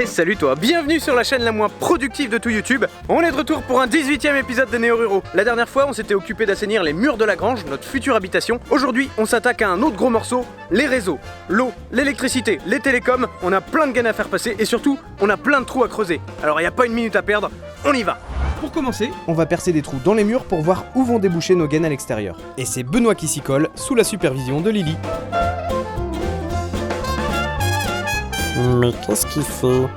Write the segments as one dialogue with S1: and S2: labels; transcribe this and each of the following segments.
S1: Et salut toi, bienvenue sur la chaîne la moins productive de tout YouTube. On est de retour pour un 18e épisode de Néo Ruraux. La dernière fois, on s'était occupé d'assainir les murs de la grange, notre future habitation. Aujourd'hui, on s'attaque à un autre gros morceau, les réseaux. L'eau, l'électricité, les télécoms, on a plein de gaines à faire passer et surtout, on a plein de trous à creuser. Alors il n'y a pas une minute à perdre, on y va. Pour commencer, on va percer des trous dans les murs pour voir où vont déboucher nos gaines à l'extérieur. Et c'est Benoît qui s'y colle, sous la supervision de Lily.
S2: Mais qu'est-ce qu'il fait ?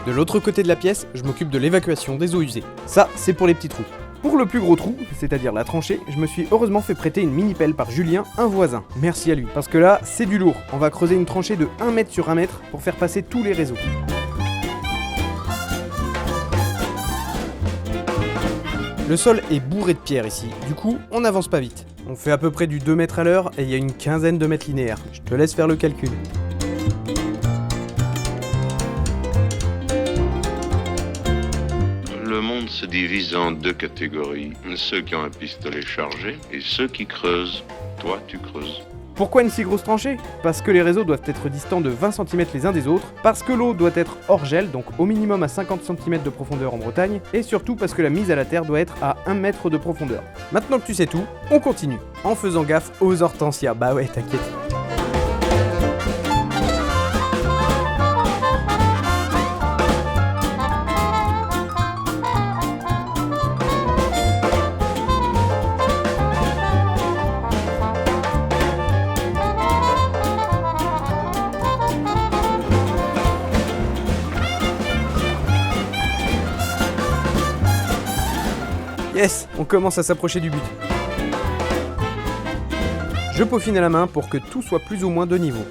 S1: De l'autre côté de la pièce, je m'occupe de l'évacuation des eaux usées. Ça, c'est pour les petits trous. Pour le plus gros trou, c'est-à-dire la tranchée, je me suis heureusement fait prêter une mini-pelle par Julien, un voisin. Merci à lui. Parce que là, c'est du lourd. On va creuser une tranchée de 1 mètre sur 1 mètre pour faire passer tous les réseaux. Le sol est bourré de pierres ici, du coup, on n'avance pas vite. On fait à peu près du 2 mètres à l'heure et il y a une quinzaine de mètres linéaires. Je te laisse faire le calcul.
S3: Le monde se divise en 2 catégories. Ceux qui ont un pistolet chargé et ceux qui creusent. Toi, tu creuses.
S1: Pourquoi une si grosse tranchée ? Parce que les réseaux doivent être distants de 20 cm les uns des autres, parce que l'eau doit être hors gel, donc au minimum à 50 cm de profondeur en Bretagne, et surtout parce que la mise à la terre doit être à 1 mètre de profondeur. Maintenant que tu sais tout, on continue, en faisant gaffe aux hortensias. Bah ouais, t'inquiète. Yes, on commence à s'approcher du but. Je peaufine à la main pour que tout soit plus ou moins de niveau.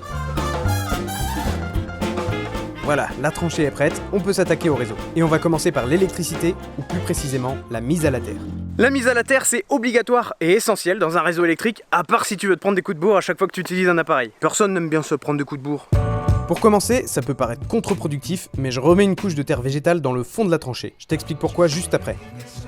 S1: Voilà, la tranchée est prête, on peut s'attaquer au réseau. Et on va commencer par l'électricité, ou plus précisément, la mise à la terre. La mise à la terre, c'est obligatoire et essentiel dans un réseau électrique, à part si tu veux te prendre des coups de bourre à chaque fois que tu utilises un appareil. Personne n'aime bien se prendre des coups de bourre. Pour commencer, ça peut paraître contre-productif, mais je remets une couche de terre végétale dans le fond de la tranchée. Je t'explique pourquoi juste après.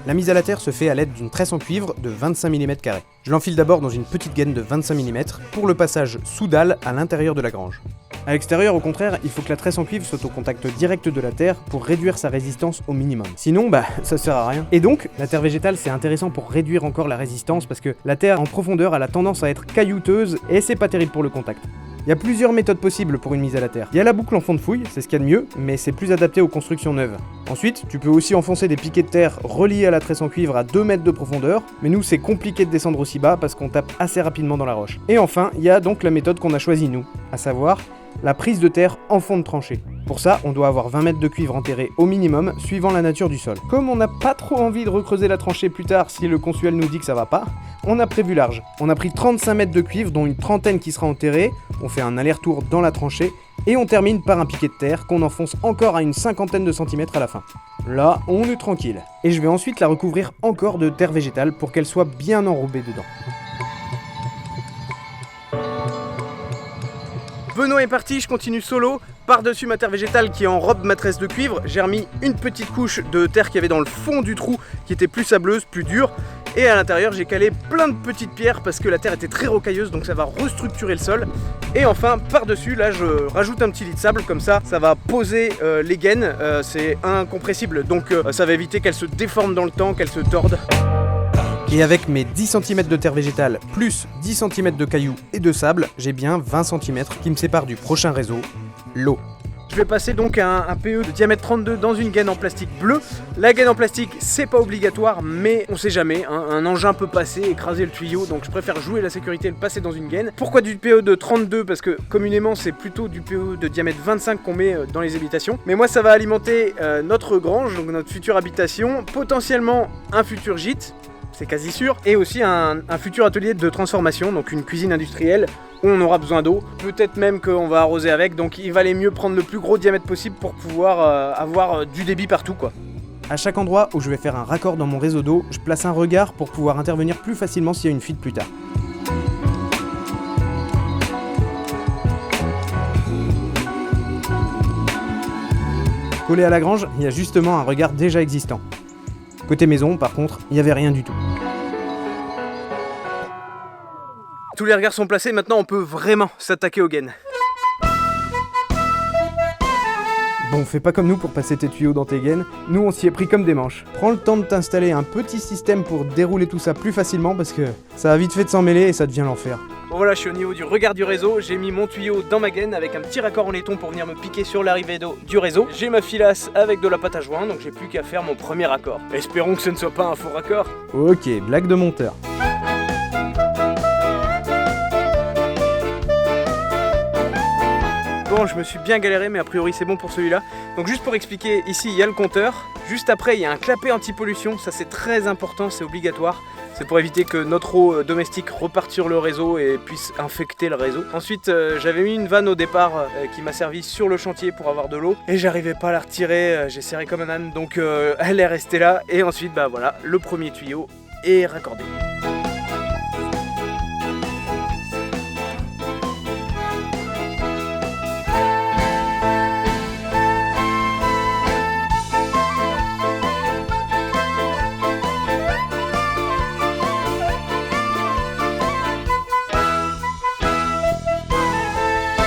S1: La mise à la terre se fait à l'aide d'une tresse en cuivre de 25 mm². Je l'enfile d'abord dans une petite gaine de 25 mm pour le passage sous dalle à l'intérieur de la grange. À l'extérieur, au contraire, il faut que la tresse en cuivre soit au contact direct de la terre pour réduire sa résistance au minimum. Sinon, ça sert à rien. Et donc, la terre végétale, c'est intéressant pour réduire encore la résistance parce que la terre en profondeur a la tendance à être caillouteuse et c'est pas terrible pour le contact. Il y a plusieurs méthodes possibles pour une mise à la terre. Il y a la boucle en fond de fouille, c'est ce qu'il y a de mieux, mais c'est plus adapté aux constructions neuves. Ensuite, tu peux aussi enfoncer des piquets de terre reliés à la tresse en cuivre à 2 mètres de profondeur, mais nous c'est compliqué de descendre aussi bas parce qu'on tape assez rapidement dans la roche. Et enfin, il y a donc la méthode qu'on a choisie nous, à savoir la prise de terre en fond de tranchée. Pour ça, on doit avoir 20 mètres de cuivre enterré au minimum, suivant la nature du sol. Comme on n'a pas trop envie de recreuser la tranchée plus tard si le consuel nous dit que ça va pas, on a prévu large. On a pris 35 mètres de cuivre, dont une trentaine qui sera enterrée, on fait un aller-retour dans la tranchée, et on termine par un piquet de terre qu'on enfonce encore à une cinquantaine de centimètres à la fin. Là, on est tranquille. Et je vais ensuite la recouvrir encore de terre végétale pour qu'elle soit bien enrobée dedans. Benoît est parti, je continue solo. Par-dessus ma terre végétale qui enrobe ma tresse de cuivre, j'ai remis une petite couche de terre qu'il y avait dans le fond du trou qui était plus sableuse, plus dure. Et à l'intérieur, j'ai calé plein de petites pierres parce que la terre était très rocailleuse, donc ça va restructurer le sol. Et enfin, par-dessus, là, je rajoute un petit lit de sable, comme ça va poser les gaines. C'est incompressible, donc ça va éviter qu'elles se déforment dans le temps, qu'elles se tordent. Et avec mes 10 cm de terre végétale, plus 10 cm de cailloux et de sable, j'ai bien 20 cm qui me séparent du prochain réseau, l'eau. Je vais passer donc un PE de diamètre 32 dans une gaine en plastique bleu. La gaine en plastique, c'est pas obligatoire, mais on sait jamais, hein, un engin peut passer, écraser le tuyau, donc je préfère jouer la sécurité et le passer dans une gaine. Pourquoi du PE de 32 ? Parce que communément, c'est plutôt du PE de diamètre 25 qu'on met dans les habitations. Mais moi, ça va alimenter notre grange, donc notre future habitation, potentiellement un futur gîte. C'est quasi sûr, et aussi un futur atelier de transformation, donc une cuisine industrielle où on aura besoin d'eau, peut-être même qu'on va arroser avec, donc il valait mieux prendre le plus gros diamètre possible pour pouvoir avoir du débit partout quoi. À chaque endroit où je vais faire un raccord dans mon réseau d'eau, je place un regard pour pouvoir intervenir plus facilement s'il y a une fuite plus tard. Collé à la grange, il y a justement un regard déjà existant. Côté maison, par contre, il n'y avait rien du tout. Tous les regards sont placés, maintenant on peut vraiment s'attaquer aux gaines. Bon, fais pas comme nous pour passer tes tuyaux dans tes gaines, nous on s'y est pris comme des manches. Prends le temps de t'installer un petit système pour dérouler tout ça plus facilement parce que ça a vite fait de s'en mêler et ça devient l'enfer. Bon voilà, je suis au niveau du regard du réseau, j'ai mis mon tuyau dans ma gaine avec un petit raccord en laiton pour venir me piquer sur l'arrivée d'eau du réseau. J'ai ma filasse avec de la pâte à joint, donc j'ai plus qu'à faire mon premier raccord. Espérons que ce ne soit pas un faux raccord. Ok, blague de monteur. Bon, je me suis bien galéré, mais a priori c'est bon pour celui-là. Donc juste pour expliquer, ici il y a le compteur. Juste après, il y a un clapet anti-pollution. Ça c'est très important, c'est obligatoire. C'est pour éviter que notre eau domestique reparte sur le réseau et puisse infecter le réseau. Ensuite, j'avais mis une vanne au départ qui m'a servi sur le chantier pour avoir de l'eau. Et j'arrivais pas à la retirer, j'ai serré comme un âne. Donc elle est restée là. Et ensuite, bah voilà, le premier tuyau est raccordé.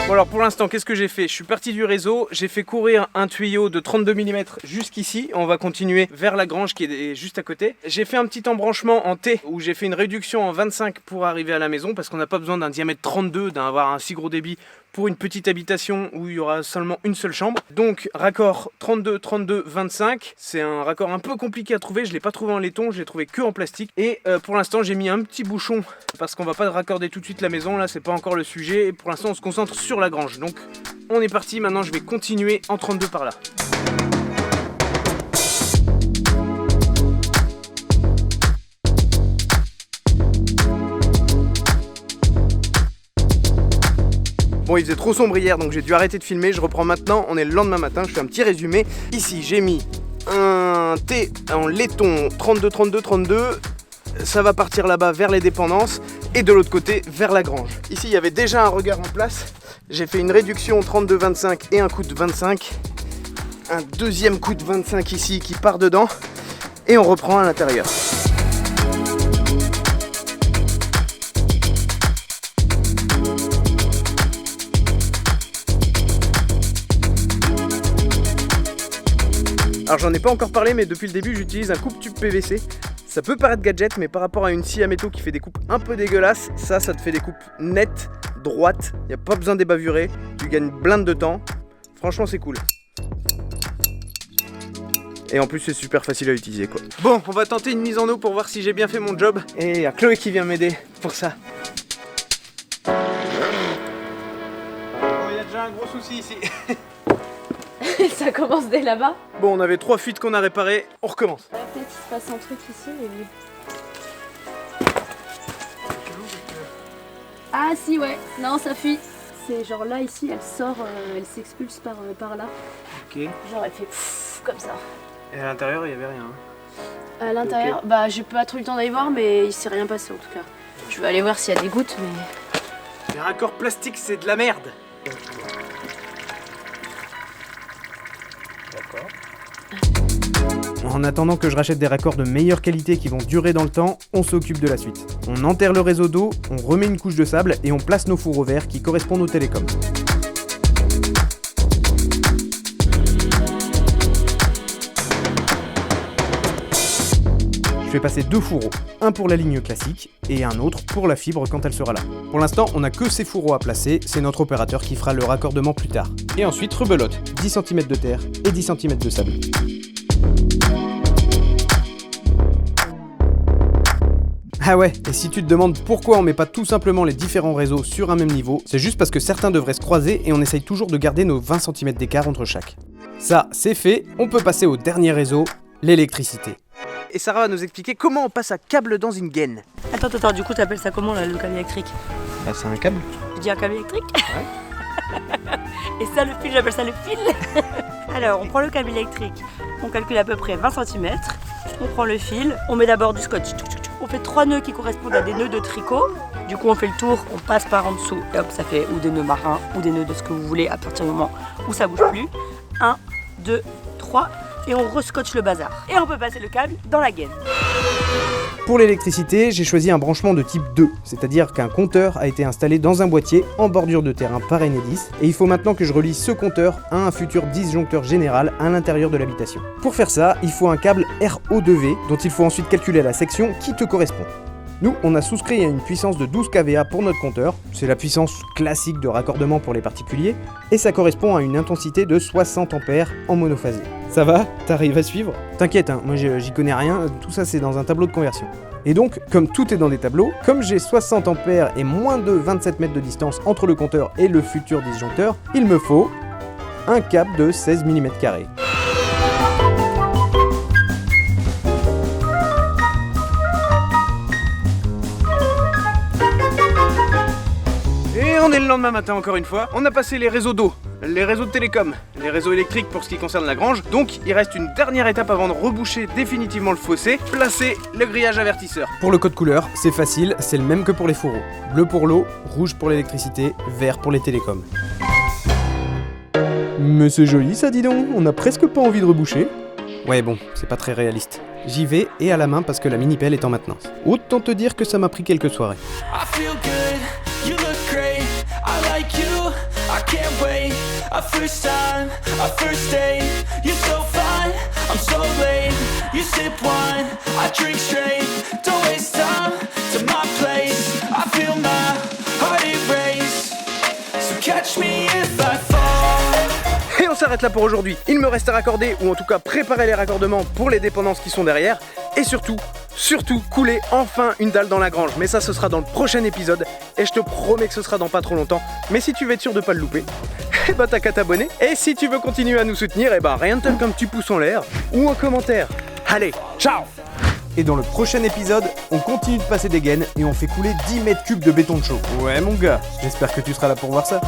S1: Bon alors pour l'instant, qu'est-ce que j'ai fait? Je suis parti du réseau, j'ai fait courir un tuyau de 32 mm jusqu'ici. On va continuer vers la grange qui est juste à côté. J'ai fait un petit embranchement en T où j'ai fait une réduction en 25 pour arriver à la maison parce qu'on n'a pas besoin d'un diamètre 32, d'avoir un si gros débit pour une petite habitation où il y aura seulement une seule chambre. Donc raccord 32, 32, 25. C'est un raccord un peu compliqué à trouver, je ne l'ai pas trouvé en laiton, je l'ai trouvé que en plastique. Et pour l'instant j'ai mis un petit bouchon parce qu'on va pas raccorder tout de suite la maison, là c'est pas encore le sujet. Et pour l'instant on se concentre sur la grange. Donc on est parti, maintenant je vais continuer en 32 par là. Bon, il faisait trop sombre hier, donc j'ai dû arrêter de filmer. Je reprends maintenant, on est le lendemain matin, je fais un petit résumé. Ici, j'ai mis un T en laiton 32, 32, 32. Ça va partir là-bas vers les dépendances et de l'autre côté vers la grange. Ici, il y avait déjà un regard en place. J'ai fait une réduction 32, 25 et un coup de 25. Un deuxième coup de 25 ici qui part dedans. Et on reprend à l'intérieur. Alors j'en ai pas encore parlé, mais depuis le début j'utilise un coupe-tube PVC. Ça peut paraître gadget, mais par rapport à une scie à métaux qui fait des coupes un peu dégueulasses, ça te fait des coupes nettes, droites, y a pas besoin d'ébavurer, tu gagnes blinde de temps. Franchement c'est cool. Et en plus c'est super facile à utiliser quoi. Bon, on va tenter une mise en eau pour voir si j'ai bien fait mon job. Et il y a Chloé qui vient m'aider pour ça. Bon, il y a déjà un gros souci ici.
S4: Ça commence dès là-bas.
S1: Bon, on avait 3 fuites qu'on a réparées, on recommence.
S4: Peut-être qu'il se passe un truc ici, mais oui. Ah si, ouais, non, ça fuit. C'est genre là, ici, elle sort, elle s'expulse par là.
S1: Ok.
S4: Genre elle fait pfff, comme ça.
S1: Et à l'intérieur, il n'y avait rien.
S4: À l'intérieur, okay. Bah j'ai pas trop eu le temps d'aller voir, mais il s'est rien passé en tout cas. Je vais aller voir s'il y a des gouttes, mais...
S1: Les raccords plastiques, c'est de la merde. En attendant que je rachète des raccords de meilleure qualité qui vont durer dans le temps, on s'occupe de la suite. On enterre le réseau d'eau, on remet une couche de sable et on place nos fourreaux verts qui correspondent aux télécoms. Je fais passer 2 fourreaux, un pour la ligne classique et un autre pour la fibre quand elle sera là. Pour l'instant, on n'a que ces fourreaux à placer, c'est notre opérateur qui fera le raccordement plus tard. Et ensuite, rebelote, 10 cm de terre et 10 cm de sable. Ah ouais, et si tu te demandes pourquoi on met pas tout simplement les différents réseaux sur un même niveau, c'est juste parce que certains devraient se croiser et on essaye toujours de garder nos 20 cm d'écart entre chaque. Ça, c'est fait, on peut passer au dernier réseau, l'électricité. Et Sarah va nous expliquer comment on passe un câble dans une gaine.
S5: Attends, du coup t'appelles ça comment là, le câble électrique?
S1: Ah, c'est un câble.
S5: Je dis un câble électrique?
S1: Ouais.
S5: Et ça, le fil, j'appelle ça le fil. Alors, on prend le câble électrique, on calcule à peu près 20 cm, on prend le fil, on met d'abord du scotch, on fait 3 nœuds qui correspondent à des nœuds de tricot. Du coup, on fait le tour, on passe par en dessous, et hop, ça fait ou des nœuds marins, ou des nœuds de ce que vous voulez à partir du moment où ça bouge plus. 1, 2, 3, et on rescotche le bazar. Et on peut passer le câble dans la gaine.
S1: Pour l'électricité, j'ai choisi un branchement de type 2, c'est-à-dire qu'un compteur a été installé dans un boîtier en bordure de terrain par Enedis, et il faut maintenant que je relie ce compteur à un futur disjoncteur général à l'intérieur de l'habitation. Pour faire ça, il faut un câble RO2V, dont il faut ensuite calculer la section qui te correspond. Nous, on a souscrit à une puissance de 12 kVA pour notre compteur, c'est la puissance classique de raccordement pour les particuliers, et ça correspond à une intensité de 60 A en monophasé. Ça va? T'arrives à suivre? T'inquiète, moi j'y connais rien, tout ça c'est dans un tableau de conversion. Et donc, comme tout est dans des tableaux, comme j'ai 60 A et moins de 27 mètres de distance entre le compteur et le futur disjoncteur, il me faut un câble de 16 mm². Et on est le lendemain matin encore une fois, on a passé les réseaux d'eau, les réseaux de télécom, les réseaux électriques pour ce qui concerne la grange, donc il reste une dernière étape avant de reboucher définitivement le fossé, placer le grillage avertisseur. Pour le code couleur, c'est facile, c'est le même que pour les fourreaux. Bleu pour l'eau, rouge pour l'électricité, vert pour les télécoms. Mais c'est joli ça dis donc, on a presque pas envie de reboucher. Ouais bon, c'est pas très réaliste. J'y vais et à la main parce que la mini-pelle est en maintenance. Autant te dire que ça m'a pris quelques soirées.
S6: You look great, I like you, I can't wait. A first time, a first date. You're so fine, I'm so late. You sip wine, I drink straight. Don't waste time to my place. I feel my heart erase. So catch me if I fall.
S1: Et on s'arrête là pour aujourd'hui. Il me reste à raccorder, ou en tout cas préparer les raccordements pour les dépendances qui sont derrière. Et surtout, couler enfin une dalle dans la grange. Mais ça, ce sera dans le prochain épisode. Et je te promets que ce sera dans pas trop longtemps. Mais si tu veux être sûr de pas le louper, eh bah t'as qu'à t'abonner. Et si tu veux continuer à nous soutenir, eh bah rien de tel qu'un petit pouce en l'air ou un commentaire. Allez, ciao! Et dans le prochain épisode, on continue de passer des gaines et on fait couler 10 mètres cubes de béton de chaux. Ouais mon gars, j'espère que tu seras là pour voir ça.